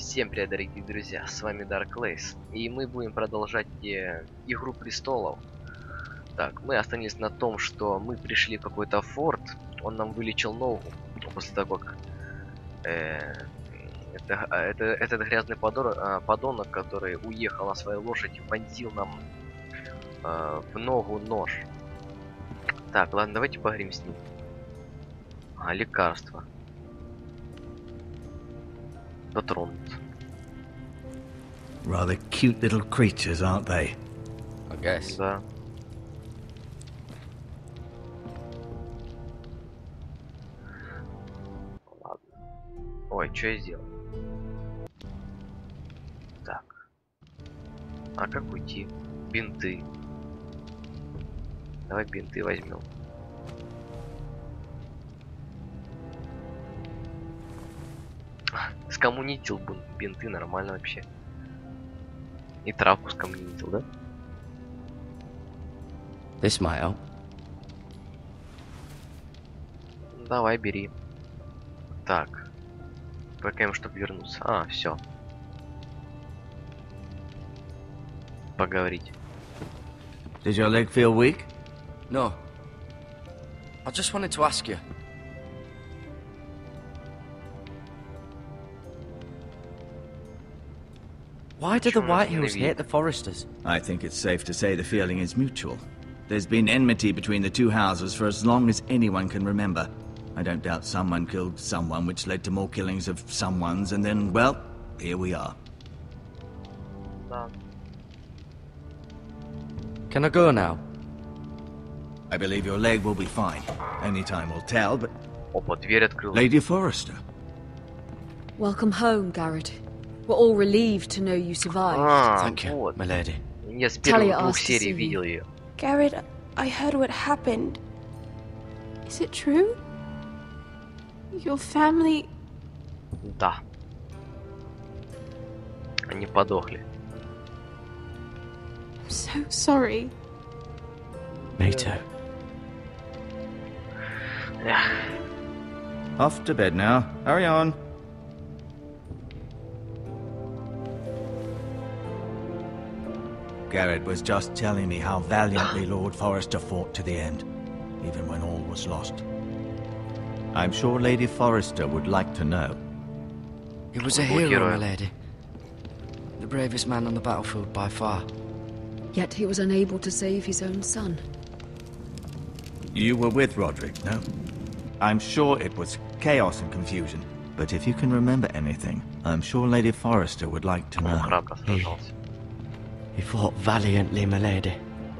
Всем привет, дорогие друзья, с вами DarkLeis, и мы будем продолжать Игру Престолов. Так, мы остановились на том, что мы пришли в какой-то форт, он нам вылечил ногу, после того, как этот грязный подонок, который уехал на своей лошади, вонзил нам в ногу нож. Так, ладно, давайте поговорим с ним. Лекарство. Затронут. Rather cute little creatures, aren't they? I guess. Да. Ладно. Ой, что я сделал? Так. А как уйти? Бинты. Давай бинты возьмем. Скоммунитил бинты, нормально вообще. И травку скоммунитил, да? This might help. Давай, бери. Так. ПКМ, чтобы вернуться. А, все. Поговорить. Does your leg feel weak? No. I just wanted to ask you. Why do the Whitehills hate the Foresters? I think it's safe to say the feeling is mutual. There's been enmity between the two houses for as long as anyone can remember. I don't doubt someone killed someone, which led to more killings of someones, and then, well, here we are. Can I go now? I believe your leg will be fine. Only time will tell, but... Опа, дверь открылась. Lady Forrester. Welcome home, Garrett. We're all relieved to know you survived. Thank you, вот. my lady. Я с Talia первых двух asked to серий see видел ее. Garrett, I heard what happened. Is it true? Your family... Да. Они подохли. I'm so sorry. Me too. Эх. Off to bed now. Hurry on. Garrett was just telling me how valiantly Lord Forrester fought to the end, even when all was lost. I'm sure Lady Forrester would like to know. He was a hero, my lady. The bravest man on the battlefield by far. Yet he was unable to save his own son. You were with Roderick, no? I'm sure it was chaos and confusion, but if you can remember anything, I'm sure Lady Forrester would like to Он know. храбро сражался. He fought valiantly, my lady.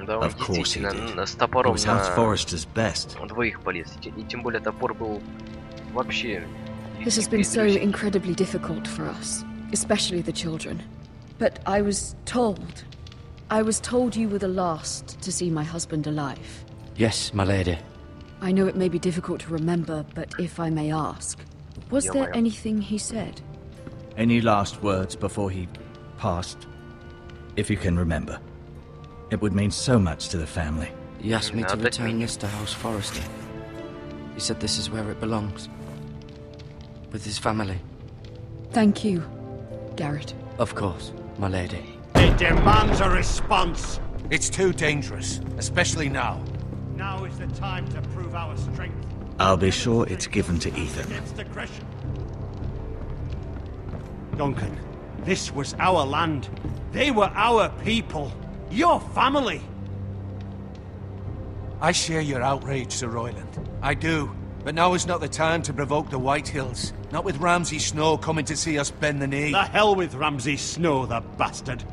Да, он Of course he действительно did. с It топором was House на Forrester's best. двоих полез. И тем более топор был вообще... This has been so incredibly difficult for us, especially the children. But I was told you were the last to see my husband alive. Yes, my lady. I know it may be difficult to remember, but if I may ask, was there anything he said? Any last words before he passed? If you can remember. It would mean so much to the family. He asked me to Let return me- this to House Forrester. He said this is where it belongs. With his family. Thank you, Garrett. Of course, my lady. It demands a response. It's too dangerous, especially now. Now is the time to prove our strength. I'll be sure it's given to Ethan. Against aggression. Duncan, this was our land. They were our people. Your family. I share your outrage, Sir Royland. I do. But now is not the time to provoke the Whitehills. Not with Ramsay Snow coming to see us bend the knee. The hell with Ramsay Snow, the bastard.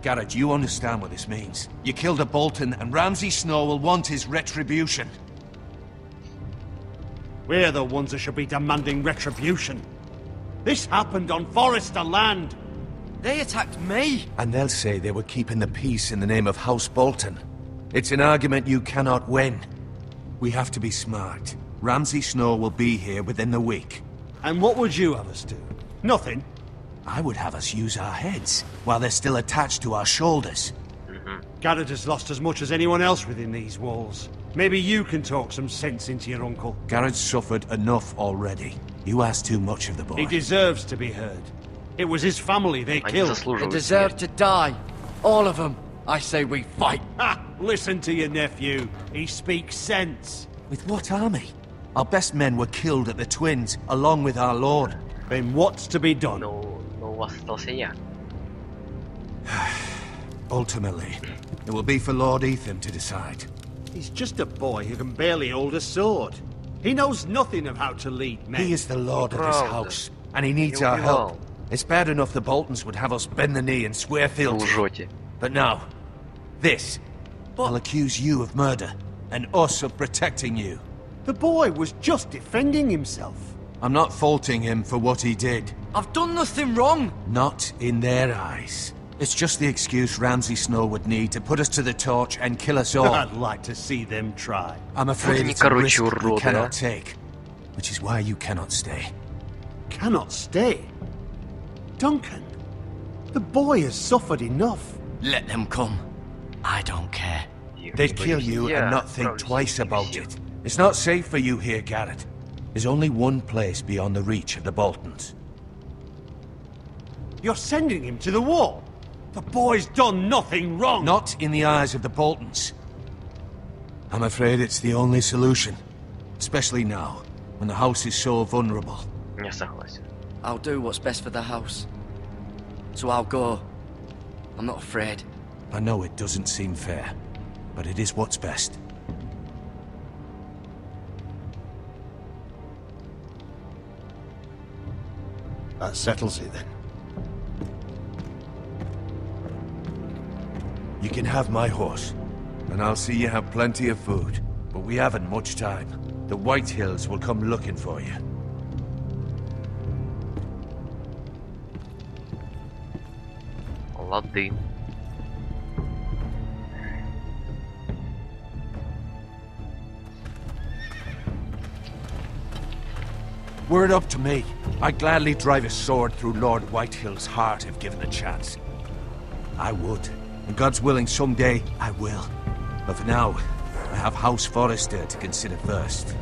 Garrett, you understand what this means. You killed a Bolton, and Ramsay Snow will want his retribution. We're the ones that should be demanding retribution. This happened on Forrester land. They attacked me! And they'll say they were keeping the peace in the name of House Bolton. It's an argument you cannot win. We have to be smart. Ramsay Snow will be here within the week. And what would you have us do? Nothing. I would have us use our heads, while they're still attached to our shoulders. Garrett has lost as much as anyone else within these walls. Maybe you can talk some sense into your uncle. Garrett's suffered enough already. You ask too much of the boy. He deserves to be heard. It was his family they Они killed. They заслуживают deserve смерти. to die. All of them. I say we fight. Ha! Listen to your nephew. He speaks sense. With what army? Our best men were killed at the Twins, along with our lord. Then what's to be done? Но у вас остался я. Ultimately, it will be for Lord Ethan to decide. He's just a boy who can barely hold a sword. He knows nothing of how to lead men. He is the lord of this Правда. house, and he needs Не our убивал. help. It's bad enough the Boltons would have us bend the knee and swear Вы fealty. лжете. But now, this. I'll accuse you of murder, and us of protecting you. The boy was just defending himself. I'm not faulting him for what he did. I've done nothing wrong. Not in their eyes. It's just the excuse Ramsay Snow would need to put us to the torch and kill us all. I'd like to see them try. I'm afraid они, it's a risk короче, we уроды, cannot а? take, which is why you cannot stay. Cannot stay. Duncan, the boy has suffered enough. Let them come. I don't care. They'd kill you and not think twice about it. It's not safe for you here, Garrett. There's only one place beyond the reach of the Boltons. You're sending him to the wall. The boy's done nothing wrong. Not in the eyes of the Boltons. I'm afraid it's the only solution. Especially now, when the house is so vulnerable. Не согласен. I'll do what's best for the house. So I'll go. I'm not afraid. I know it doesn't seem fair, but it is what's best. That settles it then. You can have my horse, and I'll see you have plenty of food. But we haven't much time. The White Hills will come looking for you. Лады. Were it up to me, I'd gladly drive a sword through Lord Whitehill's heart if given the chance. I would. And God's willing, someday I will. But for now, I have House Forrester to consider first.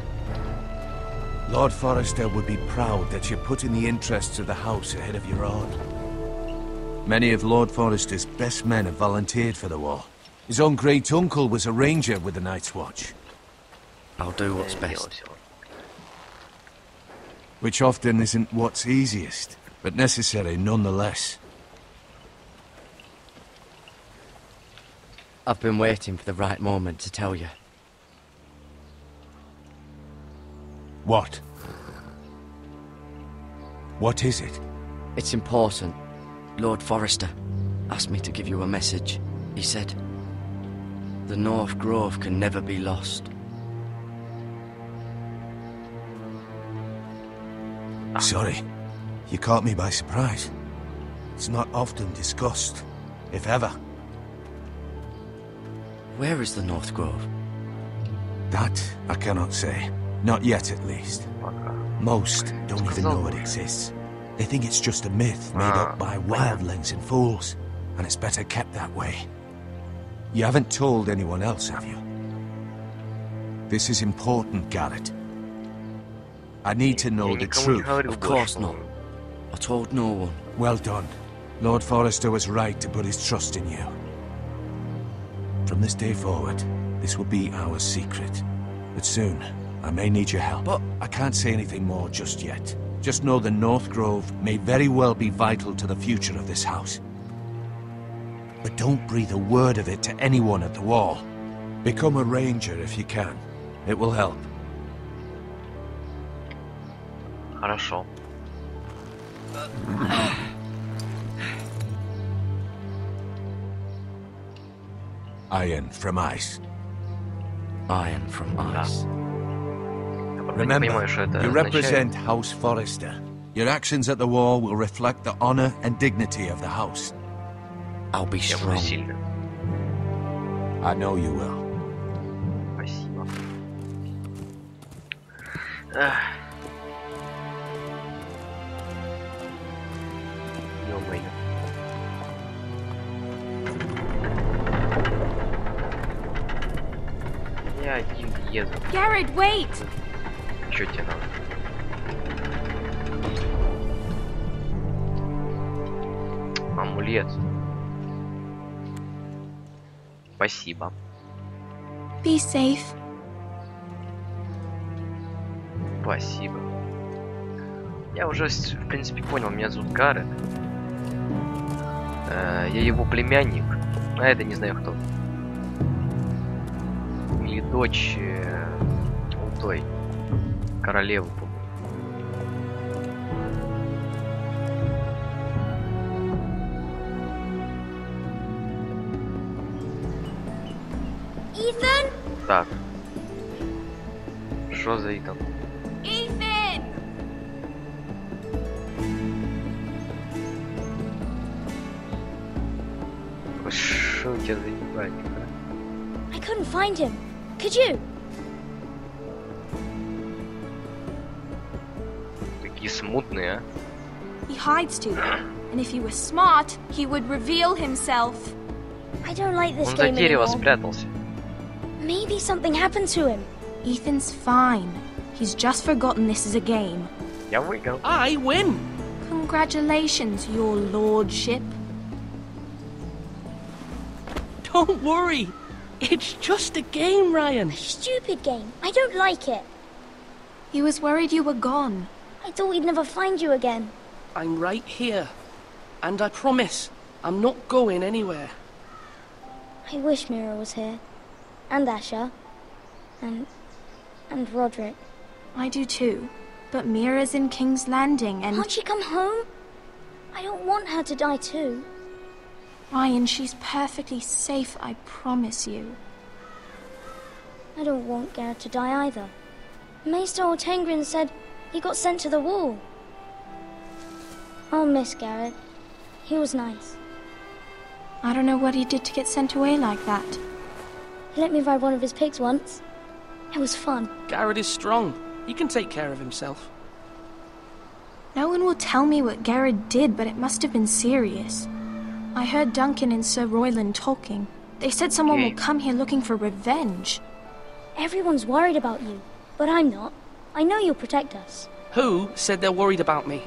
Lord Forrester would be proud that you're putting the interests of the house ahead of your own. Many of Lord Forrester's best men have volunteered for the war. His own great-uncle was a ranger with the Night's Watch. I'll do what's best. Which often isn't what's easiest, but necessary nonetheless. I've been waiting for the right moment to tell you. What? What is it? It's important. Lord Forrester asked me to give you a message. He said, the North Grove can never be lost. Sorry, you caught me by surprise. It's not often discussed, if ever. Where is the North Grove? That I cannot say. Not yet, at least. Most don't even know it exists. They think it's just a myth made up by wildlings and fools, and it's better kept that way. You haven't told anyone else, have you? This is important, Garrett. I need to know the truth. Of course not. I told no one. Well done. Lord Forrester was right to put his trust in you. From this day forward, this will be our secret. But soon, I may need your help. But I can't say anything more just yet. Just know the North Grove may very well be vital to the future of this house. But don't breathe a word of it to anyone at the wall. Become a ranger if you can. It will help. Хорошо. Iron from ice. Iron from ice. Remember, you represent House Forrester. Your actions at the wall will reflect the honor and dignity of the house. I'll be Я буду strong. сильным. I know you will. Спасибо. Ах. Ё-моё. Я один еду. Garrett, wait! Чё тебе надо? амулет. Спасибо. Be safe. Спасибо. Я уже, в принципе, понял, меня зовут Гаррет. Я его племянник. А это не знаю кто. Или дочь у той королевы, по-моему. Ethan? Так. Что за Итан? Ethan! Что у тебя за ебальник, а? I couldn't find him. Could you? Такие смутные, а? He hides too well, and if he was smart, he would reveal himself. I don't like this Он за game дерево anymore. спрятался. Maybe something happened to him. Ethan's fine. He's just forgotten this is a game. Я выиграл. I win! Congratulations, your lordship. Don't worry. It's just a game, Ryan. Stupid game. I don't like it. He was worried you were gone. I thought we'd never find you again. I'm right here. And I promise, I'm not going anywhere. I wish Mira was here. And Asher. And Roderick. I do too. But Mira's in King's Landing and... Can't she come home? I don't want her to die too. Ryan, she's perfectly safe, I promise you. I don't want Garrett to die either. Maester Ortengrin said he got sent to the wall. I'll miss Garrett. He was nice. I don't know what he did to get sent away like that. He let me ride one of his pigs once. It was fun. Garrett is strong. He can take care of himself. No one will tell me what Garrett did, but it must have been serious. I heard Duncan and Sir Royland talking. They said someone will come here looking for revenge. Everyone's worried about you, but I'm not. I know you'll protect us. Who said they're worried about me?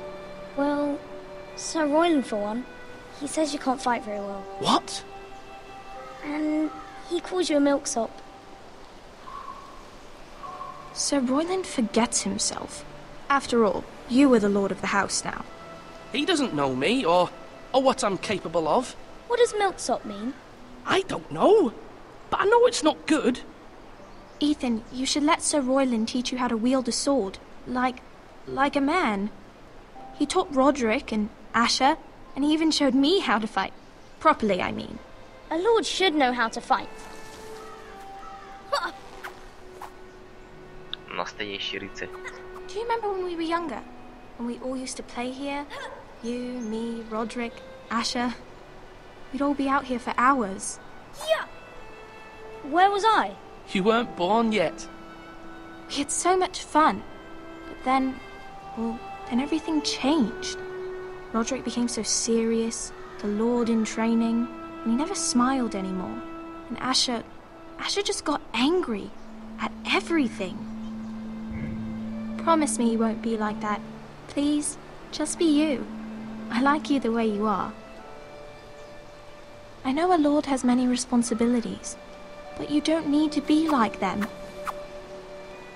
Well, Sir Royland for one. He says you can't fight very well. What? And he calls you a milksop. Sir Royland forgets himself. After all, you are the lord of the house now. He doesn't know me or what I'm capable of. What does milksop mean? I don't know. But I know it's not good. Ethan, you should let Sir Royland teach you how to wield a sword. Like a man. He taught Roderick and Asher, and he even showed me how to fight. Properly, I mean. A lord should know how to fight. Настоящий рыцарь. Do you remember when we were younger? When we all used to play here? You, me, Roderick, Asher. We'd all be out here for hours. Yeah. Where was I? You weren't born yet. We had so much fun. But then everything changed. Roderick became so serious, the Lord in training, and he never smiled anymore. And Asher just got angry at everything. Promise me you won't be like that. Please, just be you. I like you the way you are. I know a lord has many responsibilities, but you don't need to be like them.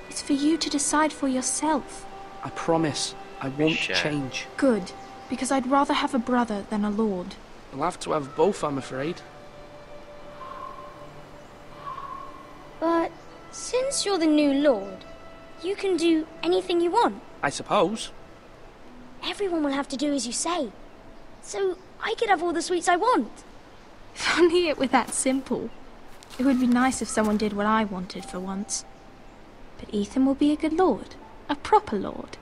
It's for you to decide for yourself. I promise I won't change. Good, because I'd rather have a brother than a lord. I'll have to have both, I'm afraid. But since you're the new lord, you can do anything you want. I suppose. Everyone will have to do as you say. So I could have all the sweets I want. If only it were that simple. It would be nice if someone did what I wanted for once. But Ethan will be a good lord. A proper lord.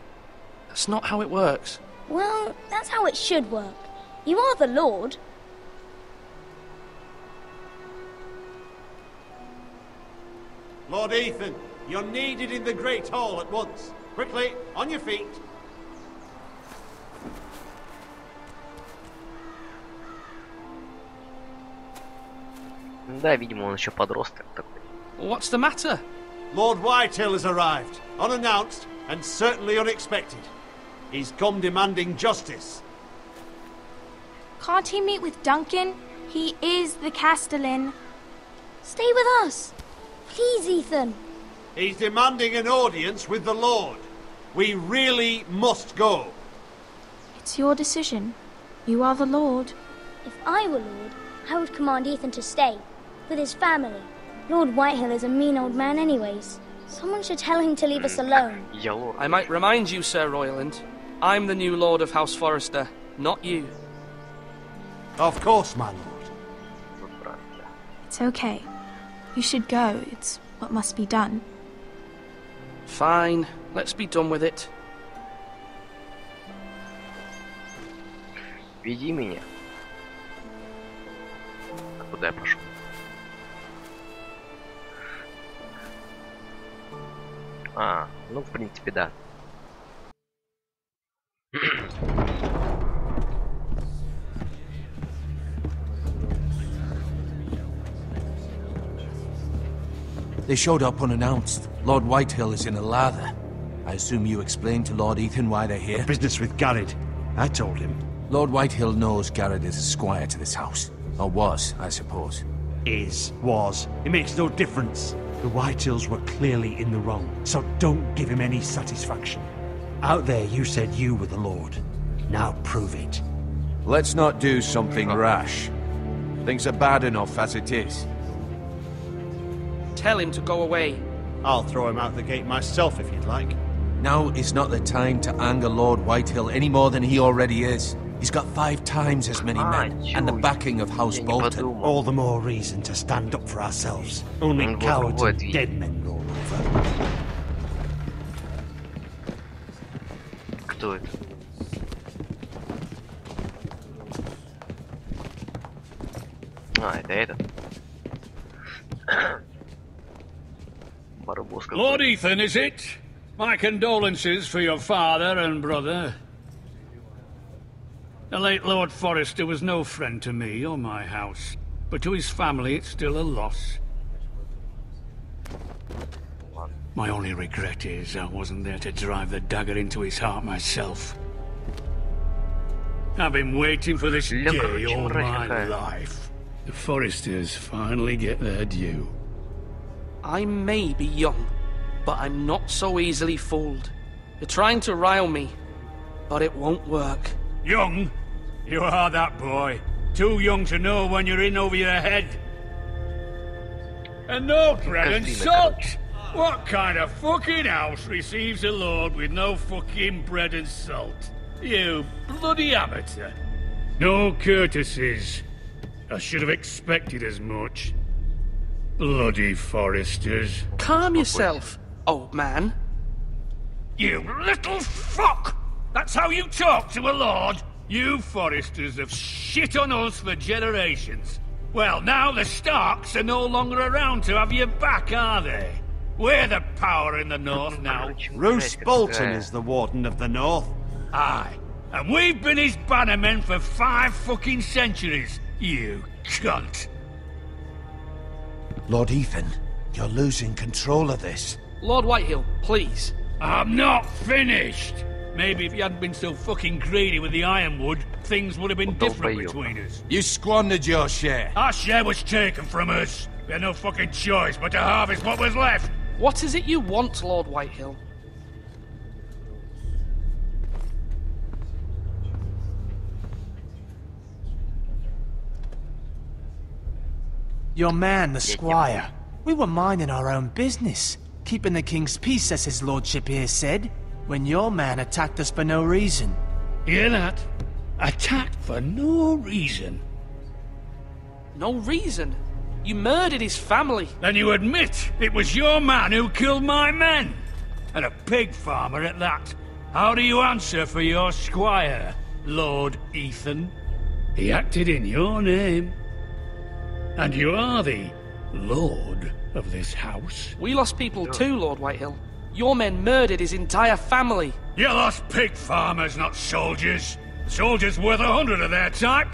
That's not how it works. Well, that's how it should work. You are the lord. Lord Ethan, you're needed in the Great Hall at once. Quickly, on your feet. Да, видимо, он еще подросток такой. What's the matter? Lord Whitehill has arrived, unannounced and certainly unexpected. He's come demanding justice. Can't he meet with Duncan? He is the Castellan. Stay with us. Please, Ethan. He's demanding an audience with the Lord. We really must go. It's your decision. You are the Lord. If I were Lord, I would command Ethan to stay, with his family. Lord Whitehill is a mean old man anyways. Someone should tell him to leave us alone. I might remind you, Sir Royland, I'm the new Lord of House Forrester, not you. Of course, my lord. It's okay. You should go. It's what must be done. Fine. Let's be done with it. Веди меня. А куда я пошел? Ну, в принципе, да. They showed up unannounced. Lord Whitehill is in a lather. I assume you explained to Lord Ethan why they're here? Business with Garrett. I told him. Lord Whitehill knows Garrett is a squire to this house. Or was, I suppose. Was. It makes no difference. The Whitehills were clearly in the wrong, so don't give him any satisfaction. Out there you said you were the Lord. Now prove it. Let's not do something rash. Things are bad enough as it is. Tell him to go away. I'll throw him out the gate myself if you'd like. Now is not the time to anger Lord Whitehill any more than he already is. He's got 5 times as many men, and the backing of House Bolton. All the more reason to stand up for ourselves. Only cowards and dead men roll over. Кто это? Это этот. Lord Ethan, is it? My condolences for your father and brother. The late Lord Forrester was no friend to me or my house, but to his family it's still a loss. My only regret is I wasn't there to drive the dagger into his heart myself. I've been waiting for this day all my life. The Forresters finally get their due. I may be young, but I'm not so easily fooled. You're trying to rile me, but it won't work. Young? You are that boy. Too young to know when you're in over your head. And no bread and salt! What kind of fucking house receives a lord with no fucking bread and salt? You bloody amateur. No courtesies. I should have expected as much. Bloody Forresters. Calm yourself, old man. You little fuck! That's how you talk to a lord? You Forresters have shit on us for generations. Well, now the Starks are no longer around to have your back, are they? We're the power in the north now. Roose Bolton is the Warden of the North. Aye, and we've been his bannermen for 5 fucking centuries, you cunt. Lord Ethan, you're losing control of this. Lord Whitehill, please. I'm not finished. Maybe if you hadn't been so fucking greedy with the ironwood, things would have been different between us. You squandered your share. Our share was taken from us. We had no fucking choice but to harvest what was left. What is it you want, Lord Whitehill? Your man, the squire. We were minding our own business, keeping the king's peace, as his lordship here said, when your man attacked us for no reason. Hear that? Attacked for no reason. No reason? You murdered his family. Then you admit it was your man who killed my men? And a pig farmer at that. How do you answer for your squire, Lord Ethan? He acted in your name. And you are the lord of this house. We lost people too, Lord Whitehill. Your men murdered his entire family. You lost pig farmers, not soldiers. Soldiers worth 100 of their type.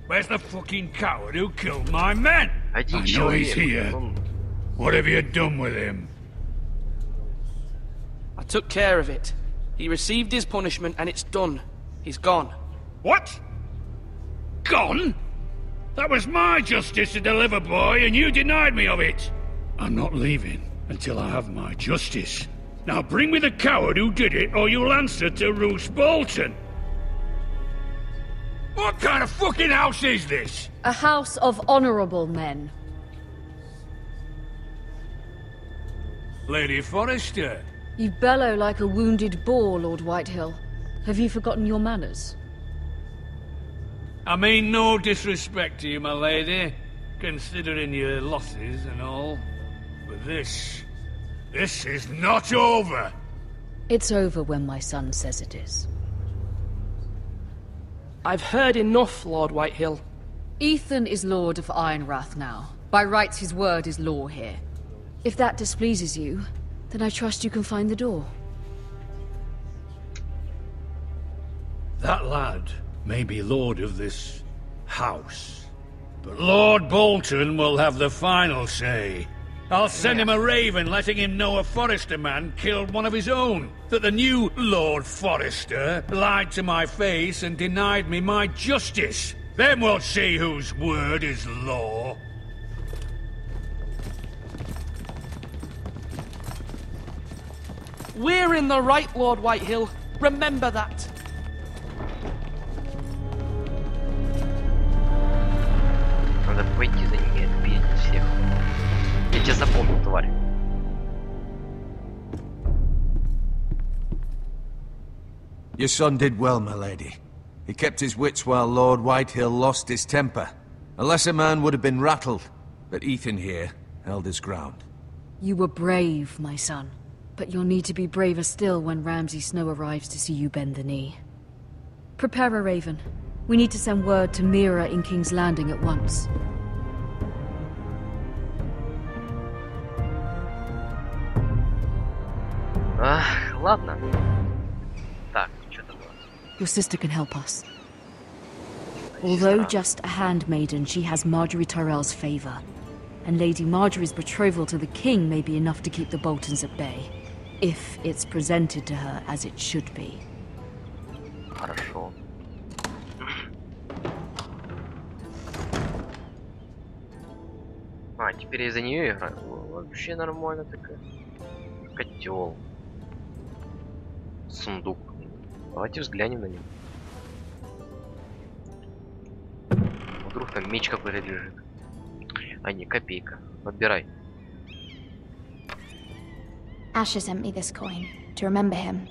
Where's the fucking coward who killed my men? I know he's here. What have you done with him? I took care of it. He received his punishment and it's done. He's gone. What? Gone? That was my justice to deliver, boy, and you denied me of it. I'm not leaving until I have my justice. Now bring me the coward who did it, or you'll answer to Roose Bolton. What kind of fucking house is this? A house of honorable men. Lady Forrester. You bellow like a wounded boar, Lord Whitehill. Have you forgotten your manners? I mean no disrespect to you, my lady, considering your losses and all. But this is not over. It's over when my son says it is. I've heard enough, Lord Whitehill. Ethan is Lord of Ironrath now. By rights, his word is law here. If that displeases you, then I trust you can find the door. That lad may be lord of this house, but Lord Bolton will have the final say. I'll send him a raven letting him know a Forrester man killed one of his own, that the new Lord Forrester lied to my face and denied me my justice. Then we'll see whose word is law. We're in the right, Lord Whitehill. Remember that. Надо пойти за ними и отбить всех. Я тебя запомнил, тварь. Your son did well, my lady. He kept his wits while Lord Whitehill lost his temper. A lesser man would have been rattled, but Ethan here held his ground. You were brave, my son. But you'll need to be braver still when Ramsay Snow arrives to see you bend the knee. Prepare a raven. We need to send word to Mira in King's Landing at once. Ладно. Так, что там у нас? Your sister can help us. Although just a handmaiden, she has Marjorie Tyrell's favor. And Lady Marjorie's betrothal to the king may be enough to keep the Boltons at bay. If it's presented to her as it should be. Хорошо. А, теперь я за нее играю. Вообще нормально такая. Котел. Сундук. Давайте взглянем на него. Вдруг там меч какой-то лежит. А не, копейка. Подбирай. Asher sent me this coin to remember him.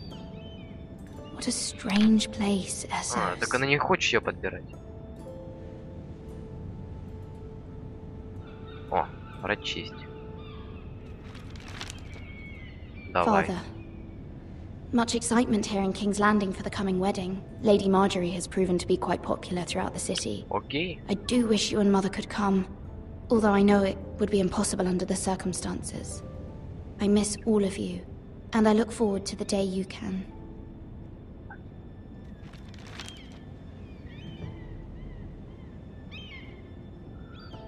What a strange place, Essos. А, так она не хочет ее подбирать. О, прочесть. Давай. Father, much excitement here in King's Landing for the coming wedding. Lady Marjorie has proven to be quite popular throughout the city. Okay. I do wish you and Mother could come, although I know it would be impossible under the circumstances. I miss all of you, and I look forward to the day you can.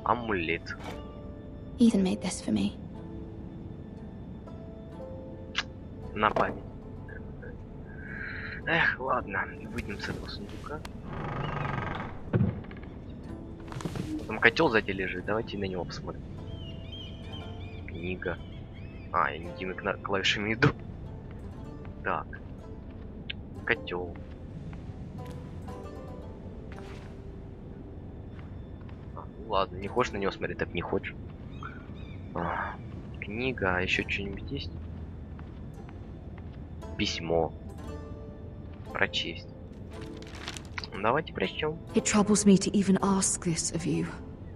Амулет. Ethan made this for me. На память. Эх, ладно, выйдем с этого сундука. Там котел сзади лежит, давайте на него посмотрим. Книга. А, я не теми клавишами иду. Так. Котел. А, ну ладно, не хочешь на него смотреть, так не хочешь. Книга, а еще что-нибудь есть? Письмо. Прочесть. Давайте прочтем. It troubles me to even ask this of you,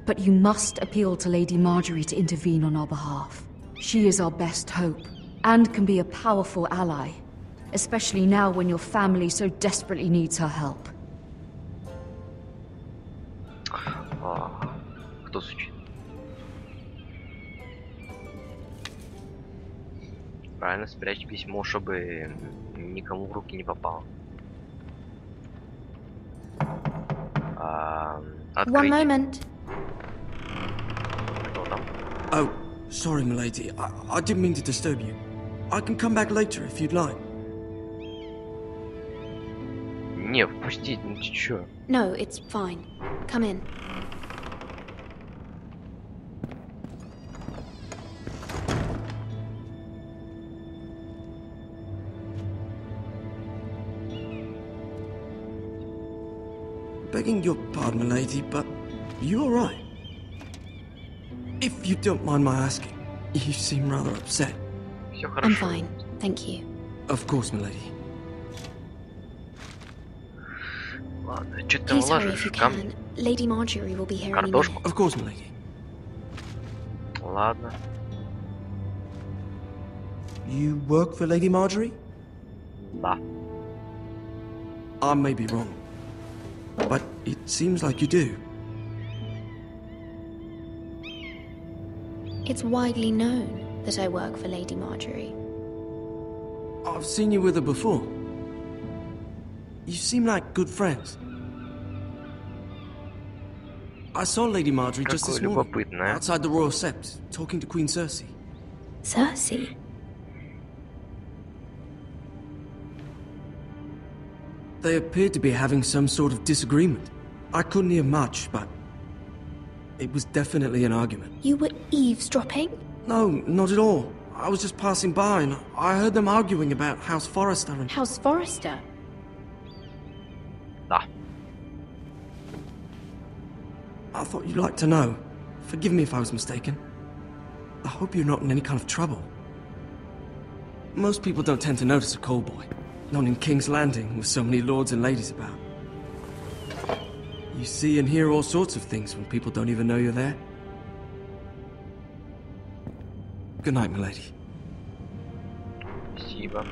but you must appeal to Lady Marjorie to intervene on our behalf. She is our best hope, and can be a powerful ally, especially now when your family so desperately needs her help. Кто сучит? Правильно, спрячь письмо, чтобы никому в руки не попало. One moment. Кто там? Oh, sorry, milady. I didn't mean to disturb you. I can come back later if you'd like. Не, впустить, ну ты чё? No, it's fine. Come in. Begging your pardon, lady, but you all right? If you don't mind my asking, you seem rather upset. I'm fine, thank you. Of course, milady. Ладно, что ты Please hurry if ложишь? you can. Lady Marjorie will be here any Картошку? minute. Of course, milady. Ладно. You work for Lady Marjorie? Да. I may be wrong, but it seems like you do. It's widely known that I work for Lady Marjorie. I've seen you with her before. You seem like good friends. I saw Lady Marjorie just this morning, outside the Royal Sept, talking to Queen Cersei. Cersei? They appeared to be having some sort of disagreement. I couldn't hear much, but it was definitely an argument. You were eavesdropping? No, not at all. I was just passing by and I heard them arguing about House Forrester and... House Forrester? Да. I thought you'd like to know. Forgive me if I was mistaken. I hope you're not in any kind of trouble. Most people don't tend to notice a call boy. Not in King's Landing with so many lords and ladies about. You see and hear all sorts of things when people don't even know you're there. Good night, milady. Спасибо.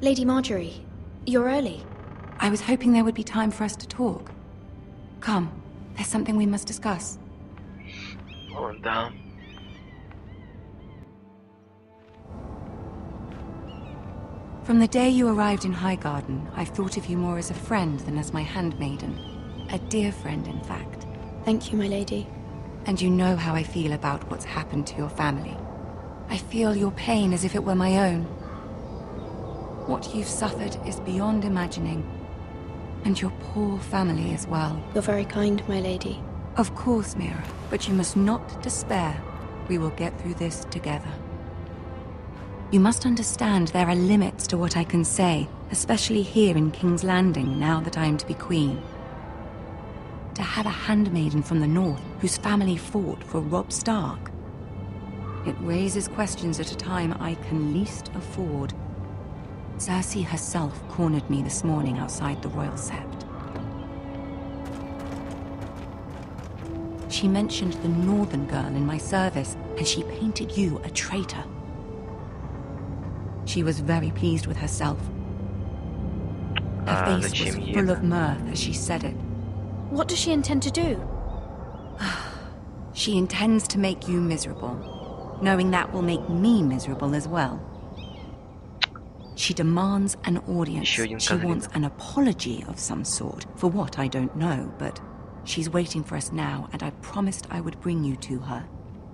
Lady Marjorie, you're early. I was hoping there would be time for us to talk. Come, there's something we must discuss. Oh, да. From the day you arrived in Highgarden, I've thought of you more as a friend than as my handmaiden. A dear friend, in fact. Thank you, my lady. And you know how I feel about what's happened to your family. I feel your pain as if it were my own. What you've suffered is beyond imagining. And your poor family as well. You're very kind, my lady. Of course, Mira, but you must not despair. We will get through this together. You must understand there are limits to what I can say, especially here in King's Landing, now that I am to be queen. To have a handmaiden from the north whose family fought for Robb Stark. It raises questions at a time I can least afford. Cersei herself cornered me this morning outside the Royal Sept. She mentioned the northern girl in my service, and she painted you a traitor. She was very pleased with herself. Her face was full of mirth as she said it. What does she intend to do? She intends to make you miserable, knowing that will make me miserable as well. She demands an audience. She wants an apology of some sort, for what I don't know, but she's waiting for us now, and I promised I would bring you to her.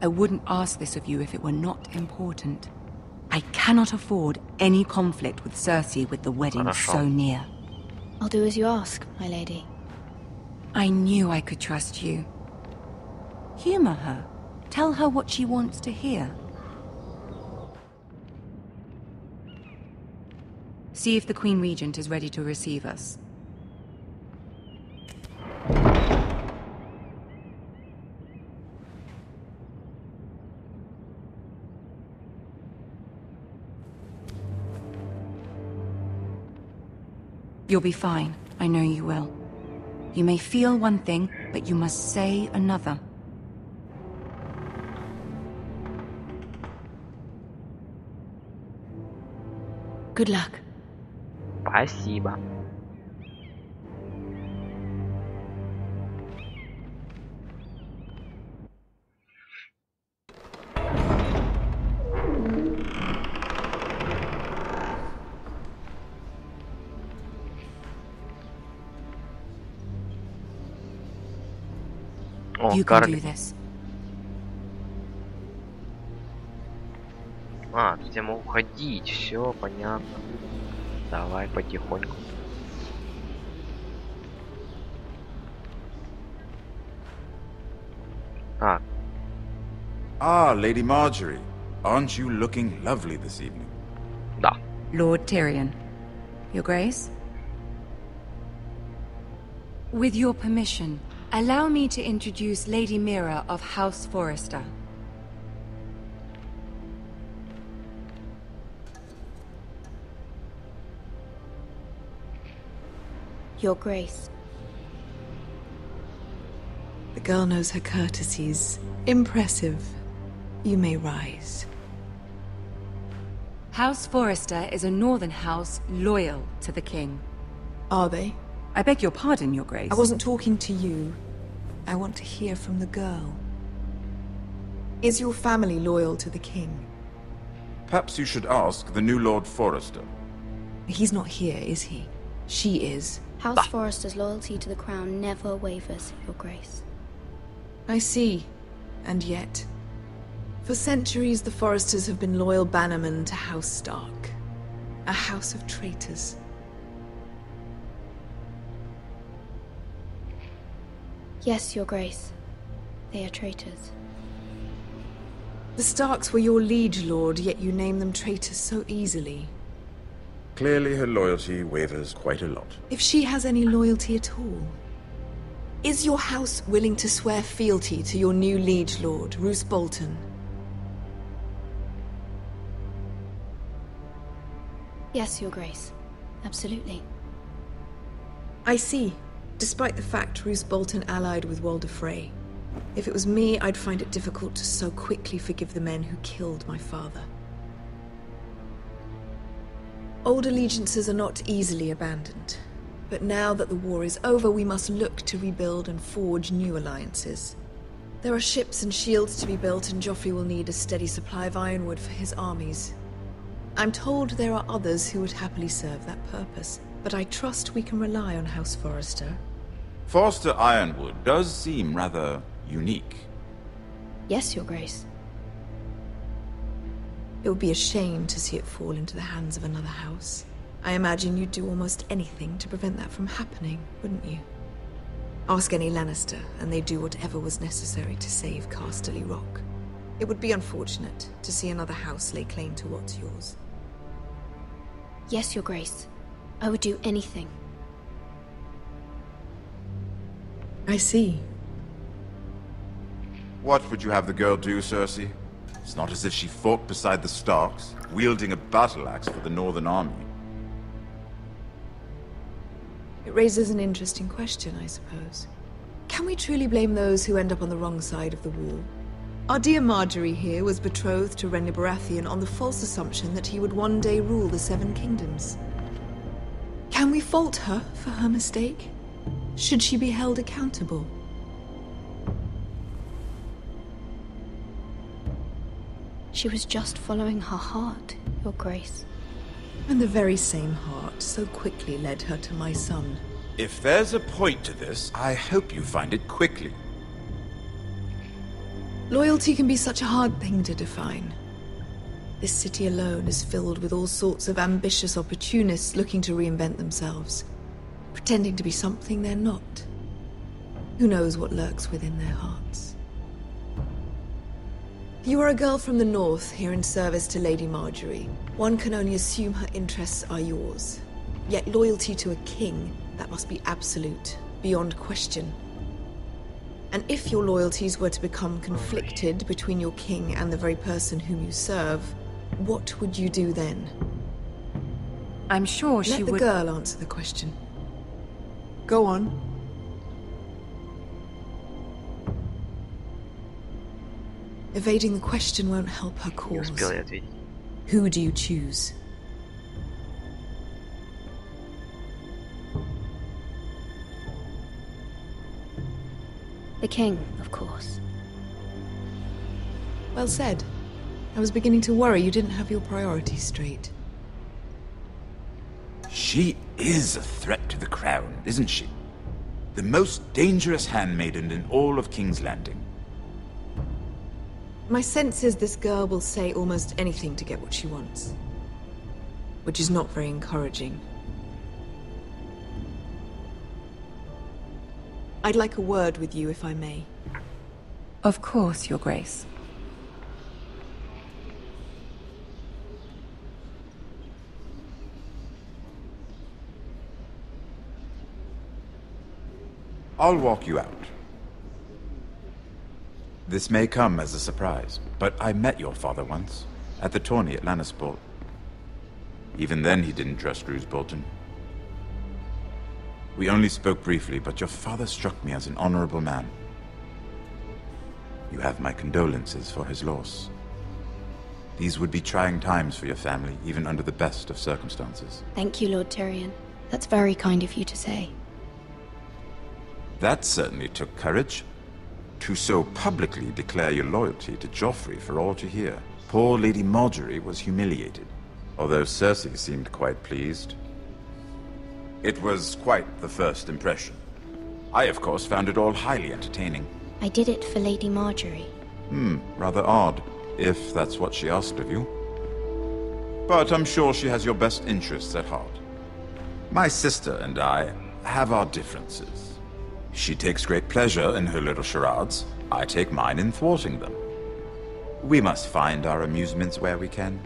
I wouldn't ask this of you if it were not important. I cannot afford any conflict with Cersei with the wedding so near. I'll do as you ask, my lady. I knew I could trust you. Humor her. Tell her what she wants to hear. See if the Queen Regent is ready to receive us. You'll be fine. I know you will. You may feel one thing, but you must say another. Good luck. Спасибо. You can do this. А, тут я могу ходить, все понятно. Давай потихоньку. Так. Ah, Lady Marjorie. Aren't you looking lovely this evening? Да. Lord Tyrion. Your Grace? With your permission, allow me to introduce Lady Mira of House Forrester. Your Grace. The girl knows her courtesies. Impressive. You may rise. House Forrester is a northern house loyal to the king. Are they? I beg your pardon, Your Grace. I wasn't talking to you. I want to hear from the girl. Is your family loyal to the king? Perhaps you should ask the new Lord Forrester. He's not here, is he? She is. House Forrester's loyalty to the crown never wavers, Your Grace. I see. And yet... For centuries, the Forresters have been loyal bannermen to House Stark. A house of traitors. Yes, Your Grace. They are traitors. The Starks were your liege lord, yet you name them traitors so easily. Clearly her loyalty wavers quite a lot. If she has any loyalty at all. Is your house willing to swear fealty to your new liege lord, Roose Bolton? Yes, Your Grace. Absolutely. I see. Despite the fact Roose Bolton allied with Walder Frey. If it was me, I'd find it difficult to so quickly forgive the men who killed my father. Old allegiances are not easily abandoned. But now that the war is over, we must look to rebuild and forge new alliances. There are ships and shields to be built, and Joffrey will need a steady supply of ironwood for his armies. I'm told there are others who would happily serve that purpose, but I trust we can rely on House Forrester. Forrester Ironwood does seem rather unique. Yes, Your Grace. It would be a shame to see it fall into the hands of another house. I imagine you'd do almost anything to prevent that from happening, wouldn't you? Ask any Lannister, and they'd do whatever was necessary to save Casterly Rock. It would be unfortunate to see another house lay claim to what's yours. Yes, Your Grace. I would do anything. I see. What would you have the girl do, Cersei? It's not as if she fought beside the Starks, wielding a battle axe for the Northern Army. It raises an interesting question, I suppose. Can we truly blame those who end up on the wrong side of the wall? Our dear Marjorie here was betrothed to Renly Baratheon on the false assumption that he would one day rule the Seven Kingdoms. Can we fault her for her mistake? Should she be held accountable? She was just following her heart, Your Grace. And the very same heart so quickly led her to my son. If there's a point to this, I hope you find it quickly. Loyalty can be such a hard thing to define. This city alone is filled with all sorts of ambitious opportunists looking to reinvent themselves, pretending to be something they're not. Who knows what lurks within their hearts? You are a girl from the north, here in service to Lady Marjorie. One can only assume her interests are yours. Yet loyalty to a king, that must be absolute, beyond question. And if your loyalties were to become conflicted between your king and the very person whom you serve, what would you do then? I'm sure she would... Let the girl answer the question. Go on. Evading the question won't help her cause. Who do you choose? The king, of course. Well said. I was beginning to worry you didn't have your priorities straight. She is a threat to the crown, isn't she? The most dangerous handmaiden in all of King's Landing. My sense is this girl will say almost anything to get what she wants. Which is not very encouraging. I'd like a word with you, if I may. Of course, Your Grace. I'll walk you out. This may come as a surprise, but I met your father once, at the tourney at Lannisport. Even then he didn't trust Roose Bolton. We only spoke briefly, but your father struck me as an honorable man. You have my condolences for his loss. These would be trying times for your family, even under the best of circumstances. Thank you, Lord Tyrion. That's very kind of you to say. That certainly took courage. To so publicly declare your loyalty to Joffrey for all to hear. Poor Lady Margaery was humiliated, although Cersei seemed quite pleased. It was quite the first impression. I, of course, found it all highly entertaining. I did it for Lady Margaery. Rather odd, if that's what she asked of you. But I'm sure she has your best interests at heart. My sister and I have our differences. She takes great pleasure in her little charades. I take mine in thwarting them. We must find our amusements where we can.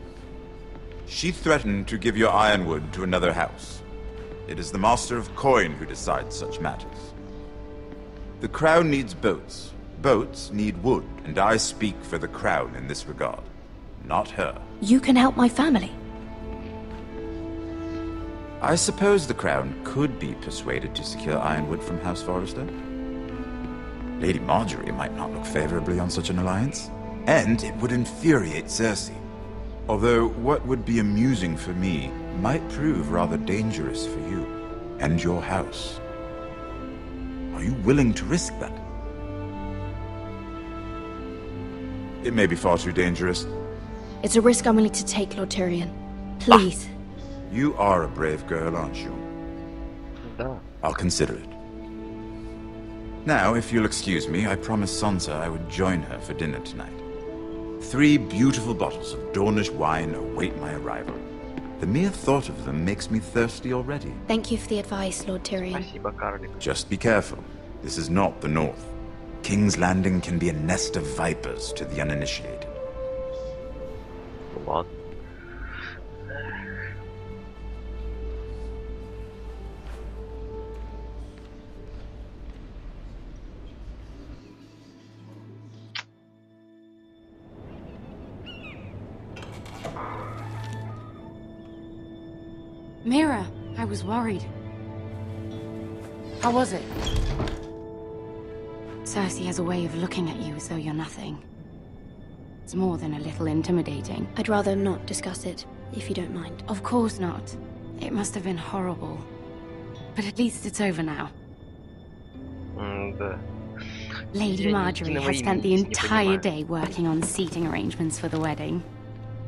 She threatened to give your ironwood to another house. It is the Master of Coin who decides such matters. The Crown needs boats. Boats need wood, and I speak for the Crown in this regard. Not her. You can help my family. I suppose the Crown could be persuaded to secure ironwood from House Forrester. Lady Margaery might not look favorably on such an alliance, and it would infuriate Cersei. Although what would be amusing for me might prove rather dangerous for you and your house. Are you willing to risk that? It may be far too dangerous. It's a risk I'm willing to take, Lord Tyrion. Please. You are a brave girl, aren't you? Да. I'll consider it. Now, if you'll excuse me, I promised Sansa I would join her for dinner tonight. 3 beautiful bottles of Dornish wine await my arrival. The mere thought of them makes me thirsty already. Thank you for the advice, Lord Tyrion. Спасибо, карлик. Just be careful. This is not the North. King's Landing can be a nest of vipers to the uninitiated. What? Mira, I was worried. How was it? Cersei has a way of looking at you as though you're nothing. It's more than a little intimidating. I'd rather not discuss it, if you don't mind. Of course not. It must have been horrible. But at least it's over now. Да. Lady Margaery has spent the entire day working on seating arrangements for the wedding.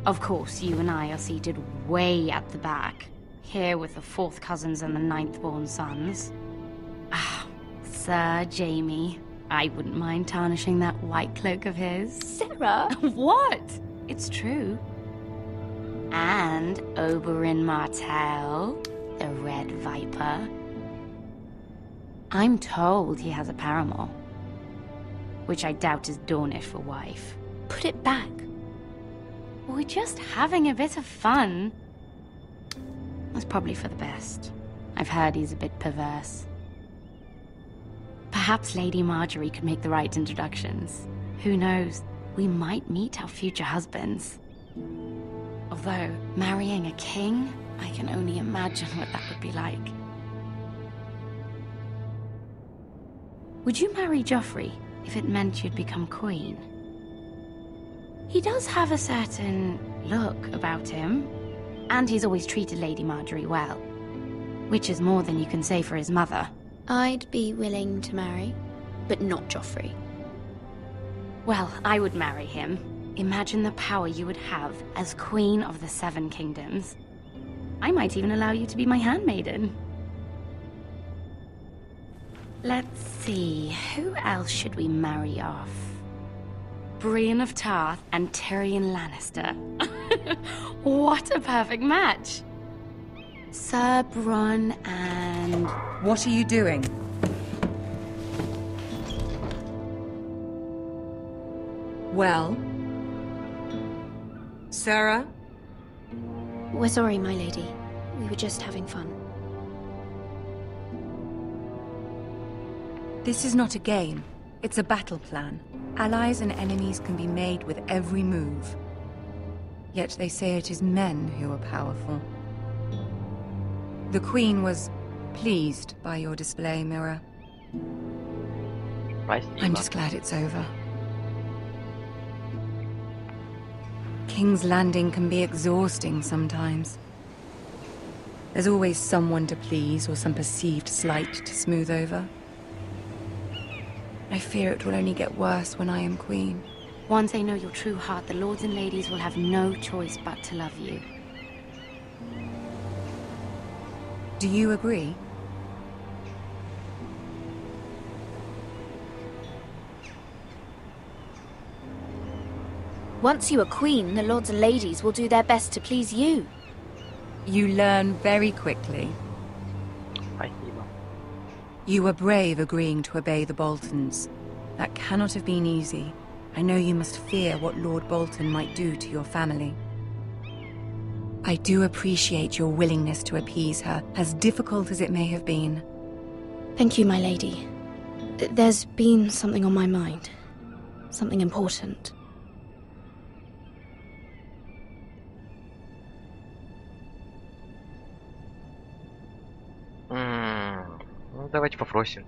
Of course, you and I are seated way at the back. Here with the 4th cousins and the 9th-born sons. Ah, Sir Jaime. I wouldn't mind tarnishing that white cloak of his. Sarah! What? It's true. And Oberyn Martell, the Red Viper. I'm told he has a paramour. Which I doubt is Dornish for wife. Put it back. We're just having a bit of fun. That's probably for the best. I've heard he's a bit perverse. Perhaps Lady Margaery could make the right introductions. Who knows? We might meet our future husbands. Although, marrying a king, I can only imagine what that would be like. Would you marry Joffrey if it meant you'd become queen? He does have a certain look about him, and he's always treated Lady Margaery well. Which is more than you can say for his mother. I'd be willing to marry, but not Joffrey. Well, I would marry him. Imagine the power you would have as Queen of the 7 Kingdoms. I might even allow you to be my handmaiden. Let's see, who else should we marry off? Brienne of Tarth and Tyrion Lannister. What a perfect match. Sir Bronn and... What are you doing? Well? Sarah? We're sorry, my lady. We were just having fun. This is not a game. It's a battle plan. Allies and enemies can be made with every move. Yet they say it is men who are powerful. The Queen was pleased by your display, Mira. I'm just glad it's over. King's Landing can be exhausting sometimes. There's always someone to please or some perceived slight to smooth over. I fear it will only get worse when I am queen. Once they know your true heart, the lords and ladies will have no choice but to love you. Do you agree? Once you are queen, the lords and ladies will do their best to please you. You learn very quickly. You were brave agreeing to obey the Boltons. That cannot have been easy. I know you must fear what Lord Bolton might do to your family. I do appreciate your willingness to appease her, as difficult as it may have been. Thank you, my lady. There's been something on my mind. Something important. Давайте попросим.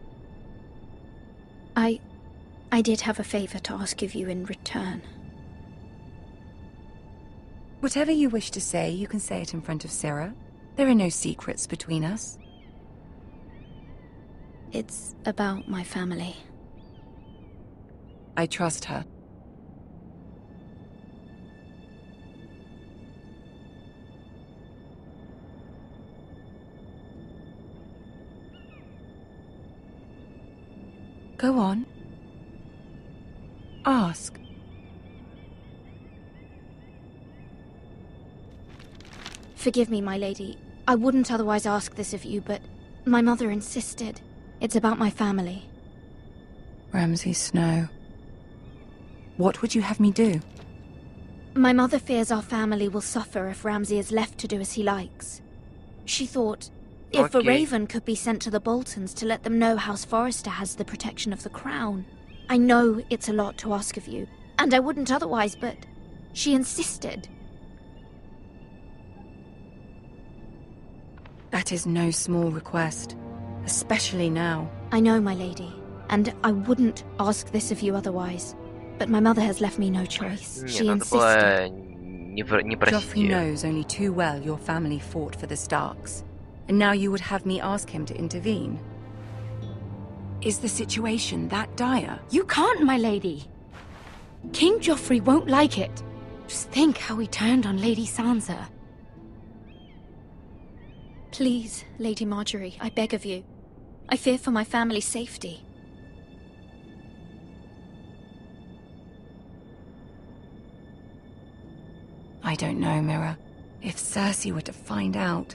I did have a favor to ask of you in return. Whatever you wish to say, you can say it in front of Sarah. There are no secrets between us. It's about my family. I trust her. Go on. Ask. Forgive me, my lady. I wouldn't otherwise ask this of you, but my mother insisted. It's about my family. Ramsay Snow. What would you have me do? My mother fears our family will suffer if Ramsay is left to do as he likes. She thought, if a raven could be sent to the Boltons to let them know House Forrester has the protection of the crown. I know it's a lot to ask of you, and I wouldn't otherwise, but she insisted. That is no small request, especially now. I know, my lady, and I wouldn't ask this of you otherwise, but my mother has left me no choice. She insisted. Joffrey knows only too well your family fought for the Starks. And now you would have me ask him to intervene? Is the situation that dire? You can't, my lady. King Joffrey won't like it. Just think how he turned on Lady Sansa. Please, Lady Marjorie, I beg of you. I fear for my family's safety. I don't know, Mira. If Cersei were to find out...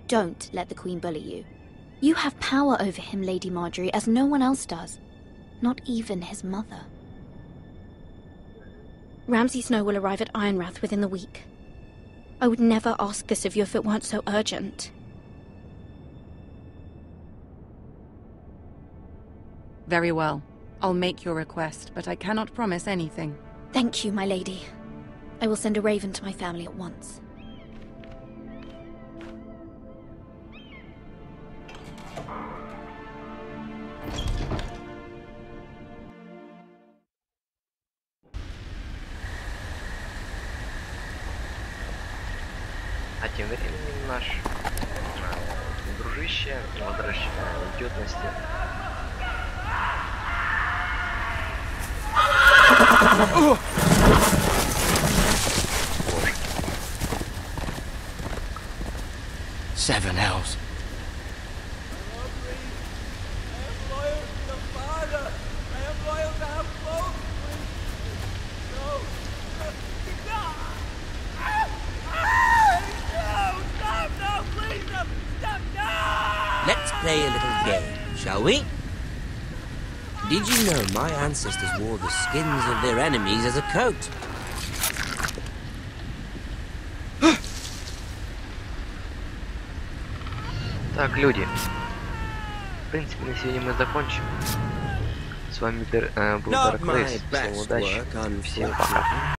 Don't let the Queen bully you. You have power over him, Lady Marjorie, as no one else does. Not even his mother. Ramsay Snow will arrive at Ironrath within the week. I would never ask this of you if it weren't so urgent. Very well. I'll make your request, but I cannot promise anything. Thank you, my lady. I will send a raven to my family at once. А тем временем наш дружище идет на стену. Seven hells. play a little game, shall we? Did you know my ancestors wore the skins of their enemies as a coat? Так, люди. В принципе, на сегодня мы закончим. С вами был DarkLeis. Всем удачи. Всем пока.